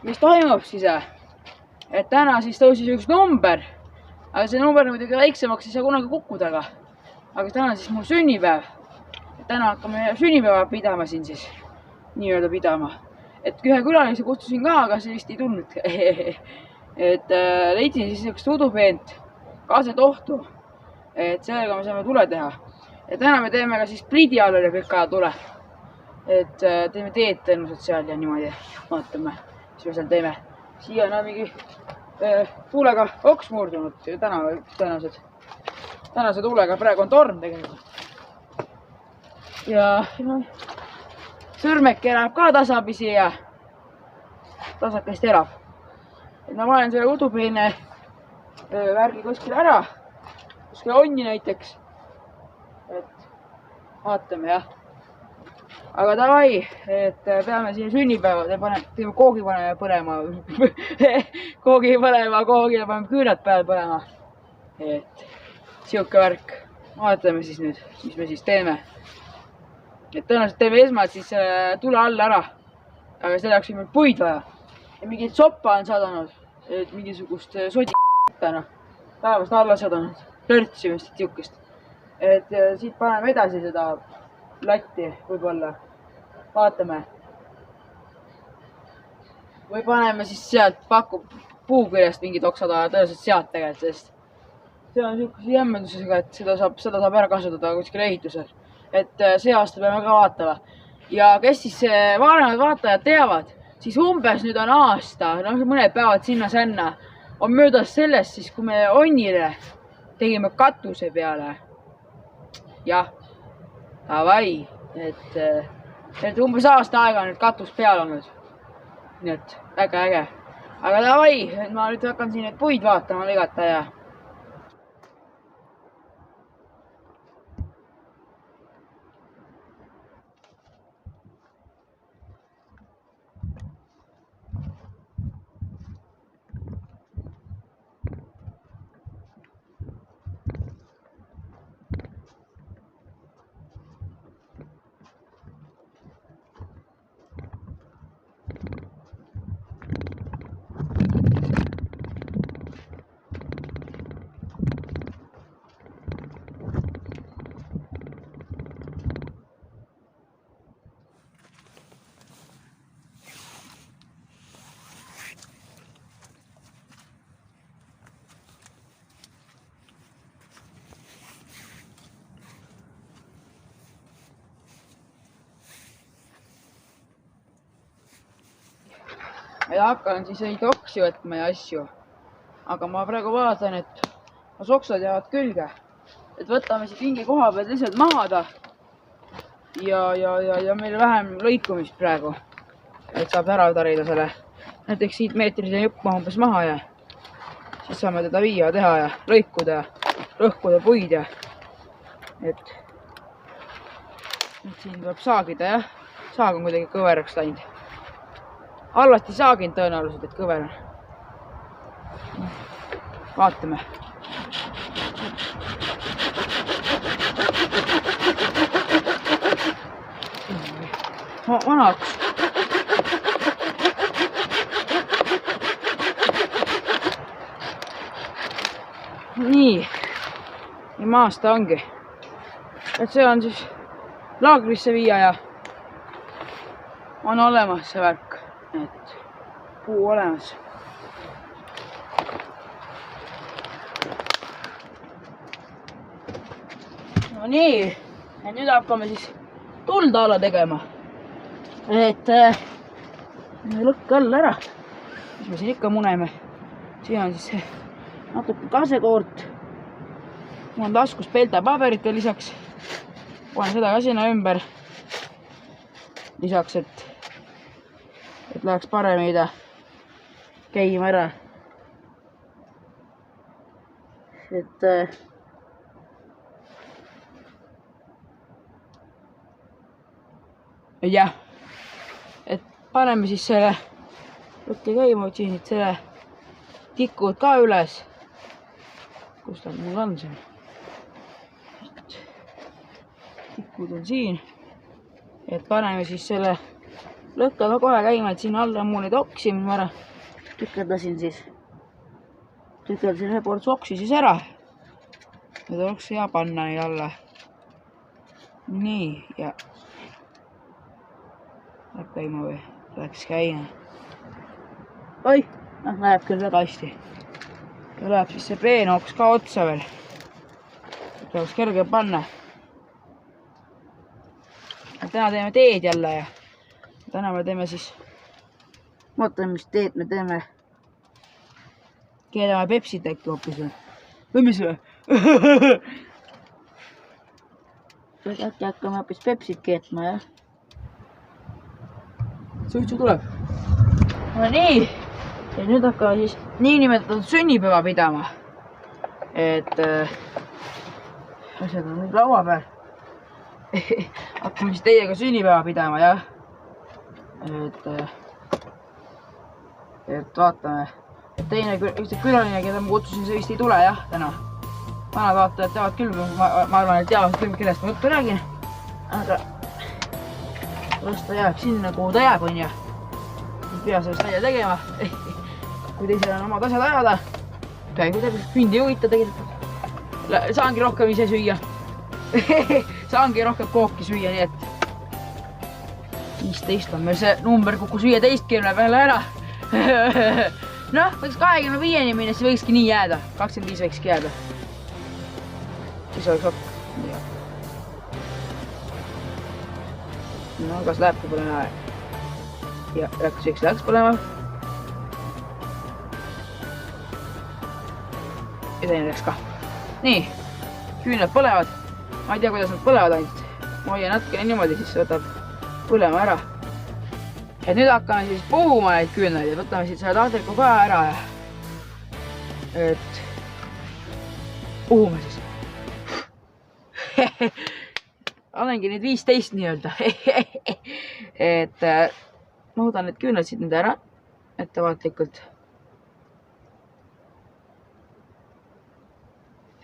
Mis toimub siis? Et täna siis tõusis üks number, aga see number muidugi väiksemaks ei saa kunagi kukkuda, aga täna on siis mul sünnipäev. Täna hakkame sünnipäeva pidama siin siis, nii-öelda pidama. Et ühe külalise kutsusin ka, aga see vist ei tulnud. Et leidsin siis üks udupeent kaasetohtu, et sellega me saame tule teha. Ja täna me teeme ka siis pliidi all üle kõik aja tule. Et teeme teed tõenäoliselt seal ja niimoodi vaatame. Mis me seal teeme. Siia on mingi tuulega oks murdunud täna tõenäoliselt. Tänase tuulega praegu on torm tegelikult. Ja sõrmek elab ka tasapisi ja tasakest elab. Et ma panen selle udupeene värgi kuskil ära. Kuskil onni näiteks. Et vaatame jah. Aga davai, et peame siia sünnipäeva, teeme koogi paneme põlema, koogile paneme küünad peale põlema. Et siuke värk. Vaatame siis nüüd, mis me siis teeme. Et tõenäoliselt teeme esmalt siis tule alla ära. Aga selle jaoks on meil puid vaja. Ja mingit soppa on sadanud, et mingisugust sodi päevast alla sadanud, lörtsimist siukest. Et siit paneme edasi seda latti võib-olla, vaatame. Või paneme siis sealt puu küljest mingid oksad aja, tõenäoliselt sealt tegelikult, sest see on niisuguse jämmendusega, et seda saab ära kasutada kuskil ehitusel. Et see aasta peame ka vaatama. Ja kes siis vanemad vaatajad teavad, siis umbes nüüd on aasta, mõned päevad sinna-sänna, on möödas sellest siis, kui me onnile tegime katuse peale. Jah. Davai, et umbes aasta aega on nüüd katus peal olnud. Nii et väga äge. Aga davai, et ma nüüd hakkan siin need puid vaatama lõigata ja. Ja hakkan siis neid oksi võtma ja asju. Aga ma praegu vaatan, et soksad jäävad külge. Et võtame siis mingi koha pealt lihtsalt maada. Ja meil vähem lõikumist praegu. Et saab ära tarida selle näiteks siit meetrise juppma umbes maha ja siis saame teda viia, teha ja lõikuda ja rõhkuda puid ja et siin tuleb saagida jah. Saag on kuidagi kõveraks läinud. Halvasti saaginud tõenäoliselt, et kõver on. Vaatame. Vanaks. Nii maas ta ongi. Et see on siis laagrisse viia ja on olemas see värk, et puu olemas. No nii, ja nüüd hakkame siis tuld alla tegema. Et lõkke all ära, mis me siin ikka muneme. Siin on siis natuke kasekoort. Mul on taskus peltepaberit ja lisaks panen seda ka sinna ümber. Lisaks, et läheks paremini ta käima ära. Et jah, et paneme siis selle lõkke käima, otsin nüüd selle tikud ka üles. Kus ta mul on siin? Tikud on siin. Et paneme siis selle lõkkega kohe käima, et siin all on mul neid oksi, mis ma ära tükeldasin siis. Tükeldasin ühe ports oksi siis ära. Need oleks hea panna neid alla. Nii, ja läheb käima või? Läks käima. Oi, läheb küll väga hästi. Ja läheb siis see peenooks ka otsa veel. Et oleks kerge panna. Täna teeme teed jälle ja täna me teeme siis, vaatame mis teed me teeme. Keedame Pepsit äkki hoopis või mis või? Äkki hakkame hoopis Pepsit keetma jah. Suitsu tuleb. No nii, ja nüüd hakkame siis niinimetatud sünnipäeva pidama. Et asjad on nüüd laua peal. Hakkame siis teiega sünnipäeva pidama, jah. Et vaatame. Teine külaline, keda ma kutsusin, see vist ei tule, jah, täna. Vanad vaatajad teavad küll, ma arvan, et teavad küll, kellest ma juttu räägin. Aga las ta jääb sinna, kuhu ta jääb, on ja. Ei pea sellest välja tegema. Kui teisel on omad asjad ajada. Käigu tegelikult mind ei huvita tegelikult. Saangi rohkem ise süüa. Saangi rohkem kooki süüa, nii et 15 on meil see number kukkus 15 peale ära. Noh, võiks 25-ni minna, siis võikski nii jääda. 25 võikski jääda. Siis oleks okk. No, kas läheb, kui pole näe? Ja, läks põlema. Ja teine läks ka. Nii, küünlad põlevad. Ma ei tea, kuidas nad põlevad ainult. Ma hoian natukene niimoodi, siis võtab põlema ära. Et nüüd hakkame siis puhuma neid küünlaid ja võtame siit selle tahtliku ka ära. Et puhume siis. Olengi nüüd 15 nii-öelda. Et ma võtan need küünlad siit nüüd ära ettevaatlikult.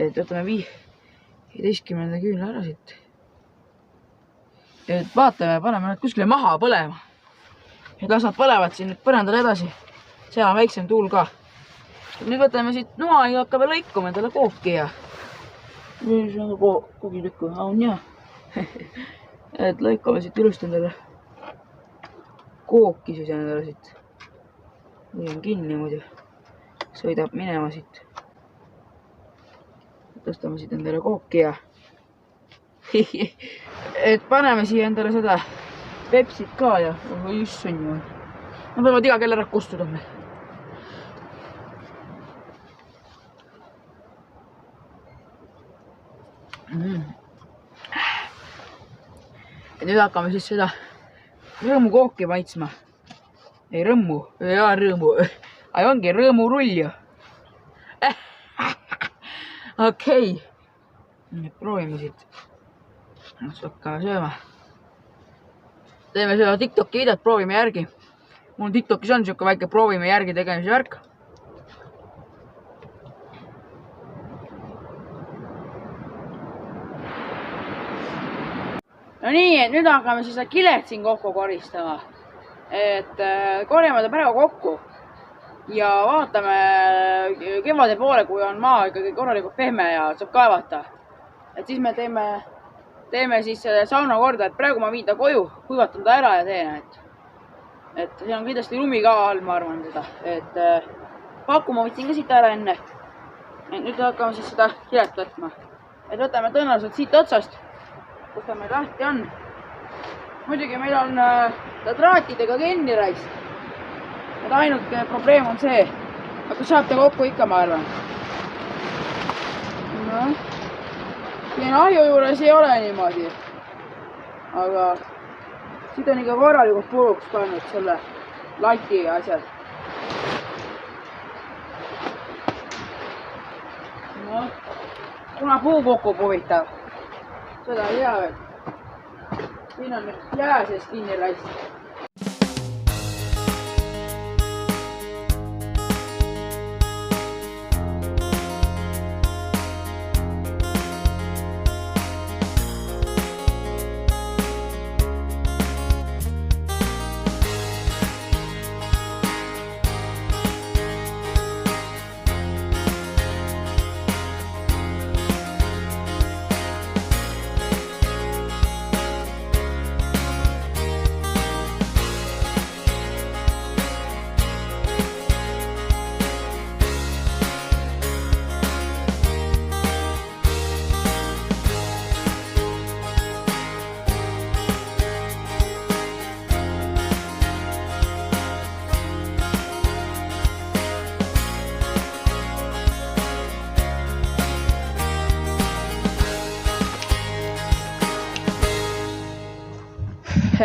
Et võtame 15 küünla ära siit. Et vaatame, paneme nad kuskile maha põlema. Et las nad põlevad siin nüüd põrandale edasi. Seal on väiksem tuul ka. Nüüd võtame siit noa ja hakkame lõikuma endale kooki ja. Nüüd on ka koogitükku, on jah. Et lõikame siit ilusti endale kooki siis endale siit. Või on kinni muidu. Sõidab minema siit. Tõstame siit endale kooki ja et paneme siia endale seda Pepsit ka ja just on ju. Ma peavad iga kell ära kustuda meil. Ja nüüd hakkame siis seda rõõmukooki maitsma. ei rõmmu, jaa rõõmu. Ai ongi rõõmurull ju. Okei. Nüüd proovime siit. Hakka sööma. Teeme seda TikToki videot, proovime järgi. Mul TikTokis on siuke väike proovime järgi tegemise värk. No nii, et nüüd hakkame siis kilet siin kokku koristama. Et korjame ta praegu kokku. Ja vaatame kevade poole, kui on maa ikkagi korralikult pehme ja saab kaevata. Et siis me teeme siis sauna korda, et praegu ma viin ta koju, kuivatan ta ära ja teen. Et siin on kindlasti lumi ka all, ma arvan seda. Et paku ma võtsin ka siit ära enne. Et nüüd hakkame siis seda kilet võtma. Et võtame tõenäoliselt siit otsast, kus ta meil lahti on. Muidugi meil on ta traatidega kinni raist. Et ainuke probleem on see, aga saab ta kokku ikka, ma arvan. No. Siin ahju juures ei ole niimoodi. Aga siit on ikka korralikult puruks pannud selle lati ja asjad. No. Kuna puu kukub huvitav. Seda ei tea veel. Siin on nüüd jää sees kinni raist.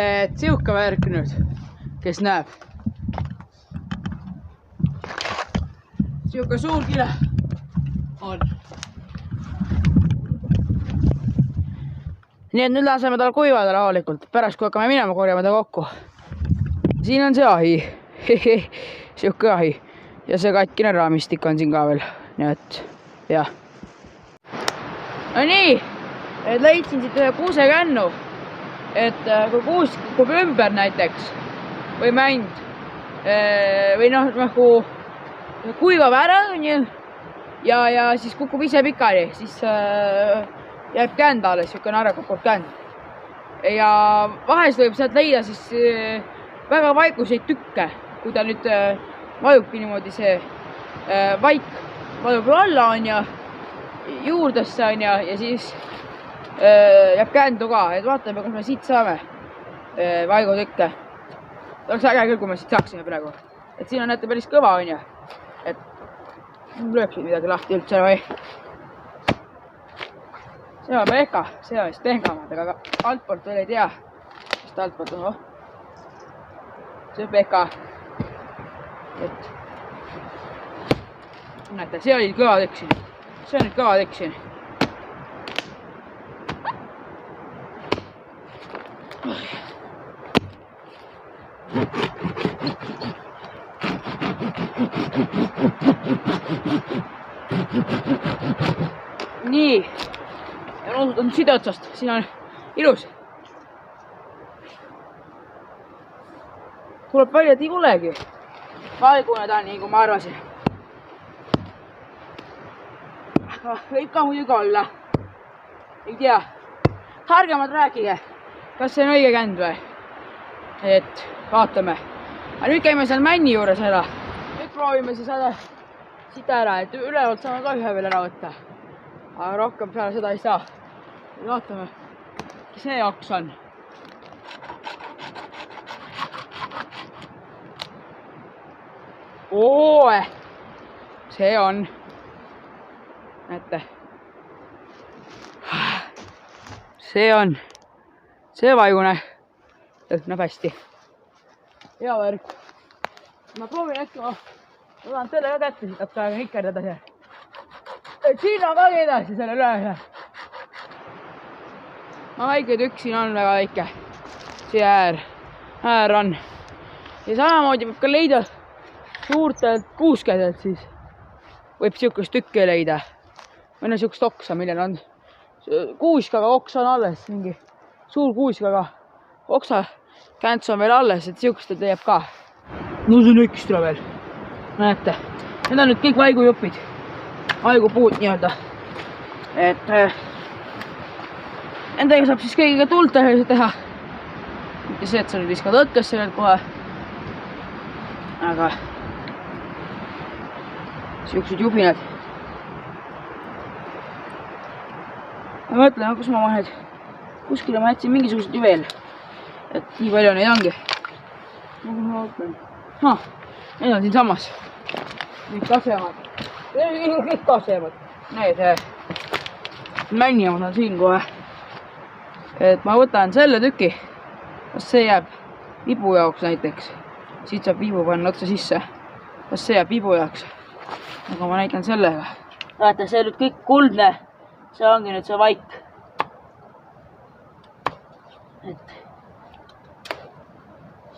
Et siuke värk nüüd, kes näeb. Siuke suur kile on. Nii et nüüd laseme tal kuivada rahulikult. Pärast kui hakkame minema korjama ta kokku. Siin on see ahi. Siuke ahi. Ja see katkine raamistik on siin ka veel. Nii et, jah. No nii, et leidsin siit ühe kuusekännu. Et kui kuusk kukub ümber näiteks või mänd või noh, nagu kuivab ära ja siis kukub ise pikali, siis jääb känd alles, siuke ära kukub känd. Ja vahest võib sealt leida siis väga vaikuseid tükke, kui ta nüüd vajubki niimoodi see vaik vajub alla on ja juurdesse on ja siis jääb kändu ka, et vaatame, kas me siit saame vaigutükke. Oleks äge küll, kui me siit saaksime praegu. Et siin on näete päris kõva on ja. Et lööb siin midagi lahti üldse või. See on pehka, see on vist pehkamad, aga altpoolt veel ei tea. Sest altpoolt on, see on pehka. Et näete, see oli kõva tükk siin. See on nüüd kõva tükk siin. Nii, ja loodud on side otsast, siin on ilus. Tuleb välja, et ei olegi valgune ta nii, kui ma arvasin. Aga võib ka muidugi olla. Ei tea, targemad rääkige, kas see on õige känd või? Et vaatame. Aga nüüd käime seal männi juures ära. Nüüd proovime siis siit ära, et ülevalt saame ka ühe veel ära võtta. Aga rohkem peale seda ei saa. Vaatame, mis see jaks on. Oe! See on. Näete. See on. See vaigune. Lõhnab hästi. Hea värk. ma proovin äkki, ma tahan selle ka kätte siit hakka aega nikerdada siia. Et siin on ka edasi selle üle. No väike tükk siin on väga väike. See äär on. Ja samamoodi võib ka leida suurtelt kuuskedelt siis. Võib siukest tükki leida. Või no siukest oksa, millel on kuuskaga oksa on alles. Mingi suur kuuskaga oksa känts on veel alles, et siukest teeb ka. No see on ekstra veel. Näete, need on nüüd kõik vaigujupid. Vaigupuud nii-öelda. Et nendega saab siis kõigiga tuld teha. Mitte see, et sa nüüd viskad õkkesse veel kohe. Aga siuksed jubinad. Ma mõtlen, kus ma vahed. Kuskile ma jätsin mingisugused ju veel. Et nii palju neid ongi. Nagu ma mõtlen. Need on siin samas. Nüüd kasemad. Kõik kasemad. Need männimad on siin kohe. Et ma võtan selle tüki. Kas see jääb vibu jaoks näiteks? Siit saab vibu panna otsa sisse. Kas see jääb vibu jaoks? Aga ma näitan sellega. Vaata, see nüüd kõik kuldne. See ongi nüüd see vaik. Et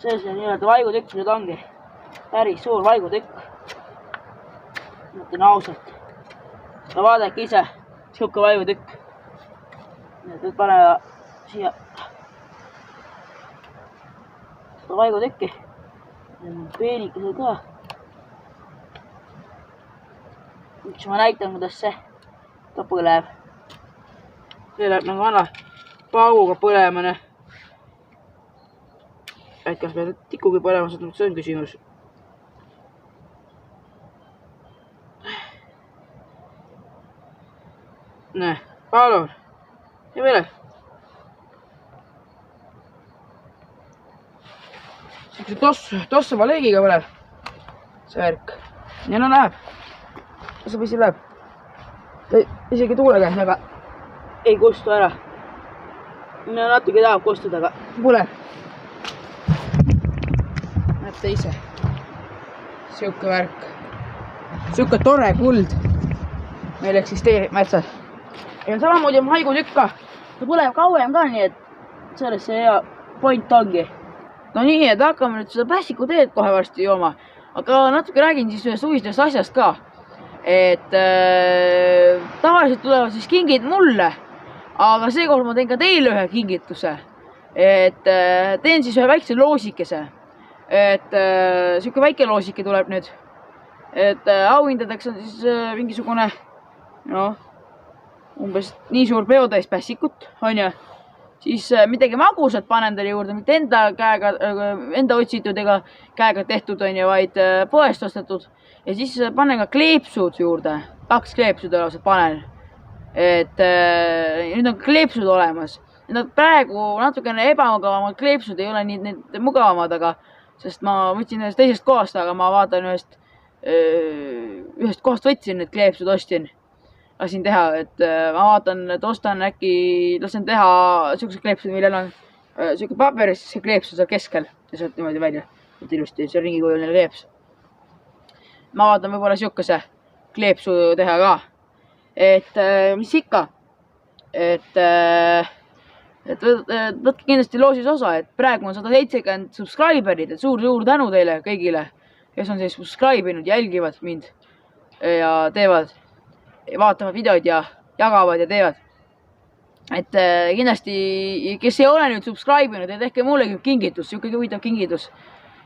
see nii-öelda vaigutükk nüüd ongi. Päris suur vaigutükk. Mõtlen ausalt. Ja vaadake ise. Siuke vaigutükk. Nüüd paneme siia seda vaigutükki. Peenikese ka. Üks ma näitan, kuidas see ka põleb. See läheb nagu vana pauguga põlemane. Et kas me tikugi põlema saab, see on küsimus. Näe, palun. Ja meile. Siukse tossava leegiga põleb. See värk. Ja no läheb. See pisi läheb. Isegi tuule käes, aga ei kustu ära. No natuke tahab kustuda, aga põleb. Näete ise. Siuke värk. Siuke tore kuld. Meil eksisteerib metsas. Ja samamoodi on haigutükk ka. See põleb kauem ka, nii et sellest see hea point ongi. No nii, et hakkame nüüd seda pässikuteed kohe varsti jooma. Aga natuke räägin siis ühest huvistest asjast ka. Et tavaliselt tulevad siis kingid mulle. Aga seekord ma teen ka teile ühe kingituse. Et teen siis ühe väikse loosikese. Et siuke väike loosike tuleb nüüd. Et auhindadeks on siis mingisugune umbes nii suur peotäis pässikut, on ju. Siis midagi magusat panen teile juurde, mitte enda otsitud ega käega tehtud, on ju, vaid poest ostetud. Ja siis panen ka kleepsud juurde. 2 kleepsud alaselt panen. Et nüüd on kleepsud olemas. Nad praegu natukene ebamugavamad kleepsud ei ole nii mugavamad, aga sest ma võtsin ühest teisest kohast, aga ma vaatan ühest kohast võtsin need kleepsud, ostsin. Lasin teha, et ma vaatan, et ostan äkki, lasen teha siukse kleepsud, millel on siuke paberis, see kleepsud seal keskel ja sealt niimoodi välja. Et ilusti, see ringikujuline kleeps. Ma vaatan võib-olla siukese kleepsu teha ka. Et mis ikka, et võtke kindlasti loosis osa, et praegu on 170 subscriberid, et suur tänu teile kõigile, kes on siis subscribe inud, jälgivad mind ja teevad, vaatavad videoid ja jagavad ja teevad. Et kindlasti, kes ei ole nüüd subscribe inud, et tehke mullegi kingitus, siuke huvitav kingitus.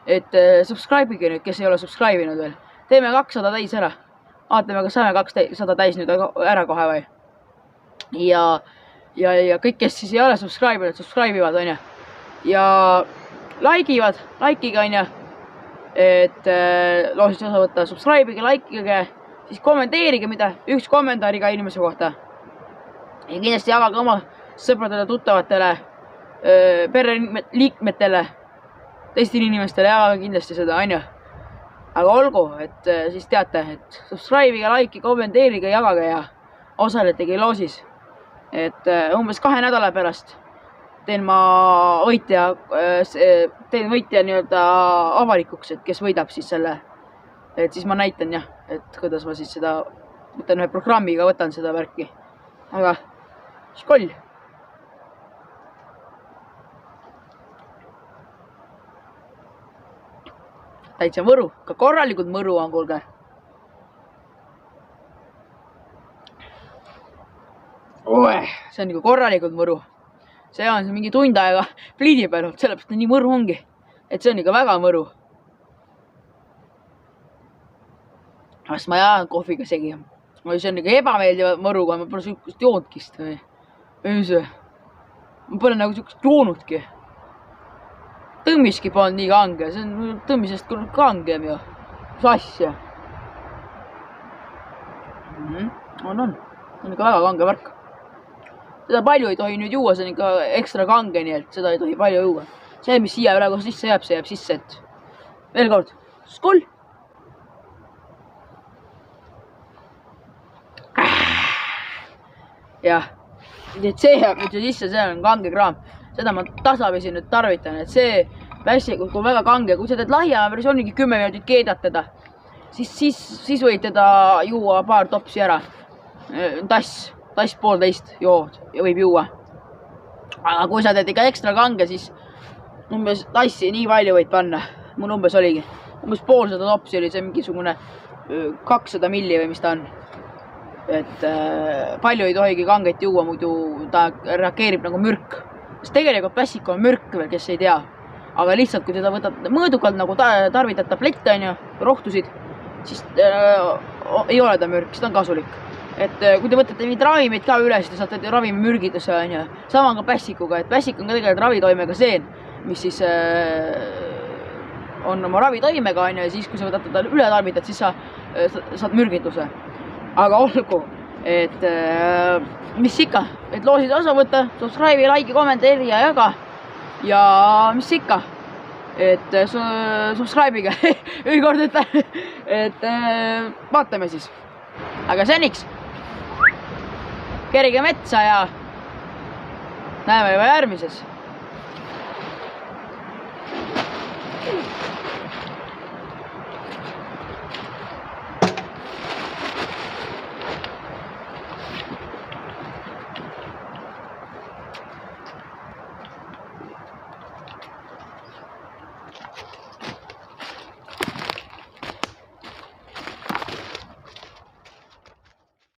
Et subscribe'ige nüüd, kes ei ole subscribe inud veel. Teeme 200 täis ära. Vaatame, kas saame 200 täis nüüd ära kohe või. Ja kõik, kes siis ei ole subscribe inud, subscribe ivad, on ju. Ja like'ivad, like'iga, on ju. Et loosist osa võtta, subscribe'ige, like'ige. Siis kommenteerige mida, üks kommentaariga inimese kohta. Ja kindlasti jagage oma sõpradele, tuttavatele, pereliikmetele, teistele inimestele, jagage kindlasti seda, on ju. Aga olgu, et siis teate, et subscribe'ige, like'i, kommenteerige, jagage ja osaletegi loosis. Et umbes 2 nädala pärast teen ma Oitja teen võitja nii-öelda avalikuks, et kes võidab siis selle. Et siis ma näitan jah, et kuidas ma siis seda, võtan ühe programmiga, võtan seda värki. Aga, skoll. Täitsa mõru, ka korralikult mõru on, kuulge. See on nagu korralikult mõru. See on mingi tund aega pliidi peal, sellepärast nii mõru ongi. Et see on ikka väga mõru. Kas ma jään kohviga segi? See on ikka ebameeldiva mõruga, ma pole sihukest joonkist. Ma pole nagu sihukest joonudki. Tõmmiski polnud nii kange, see on tõmmisest kangem ju. Mis asja? On ikka väga kange värk. Seda palju ei tohi nüüd juua, see on ikka ekstra kange, nii et seda ei tohi palju juua. See, mis siia praegu sisse jääb, see jääb sisse, et veel kord, skoll! Jah, et see jääb nüüd sisse, see on kange kraam. Seda ma tasapisi nüüd tarvitan, et see pässikud on väga kange. Kui sa teed lahja versioonigi 10 minutit keedad teda, siis võid teda juua paar topsi ära. Tass 1,5 jood ja võib juua. Aga kui sa teed ikka ekstra kange, siis umbes tassi nii palju võid panna. Mul umbes oligi. Umbes pool seda topsi oli see mingisugune 200 milli või mis ta on. Et palju ei tohigi kanget juua, muidu ta reageerib nagu mürk. Sest tegelikult pässik on mürk veel, kes ei tea. Aga lihtsalt, kui teda võtad mõõdukalt nagu tarvitad tablette, rohtusid, siis ei ole ta mürk, seda on kasulik. Et kui te võtate mingid ravimid ka üle, siis te saate ravimimürgidesse, sama on ka pässikuga, et pässik on ka tegelikult ravitoimega seen, mis siis on oma ravitoimega, ja siis kui sa võtad ta üle tarvitad, siis sa saad mürgituse. Aga olgu, et mis ikka, et loosid osa võtta, subscribe'i, like'i, kommenteeri ja jaga. Ja mis ikka, et subscribe'iga ülkord ütlen, et vaatame siis. Aga seniks, kerige metsa ja näeme juba järgmises.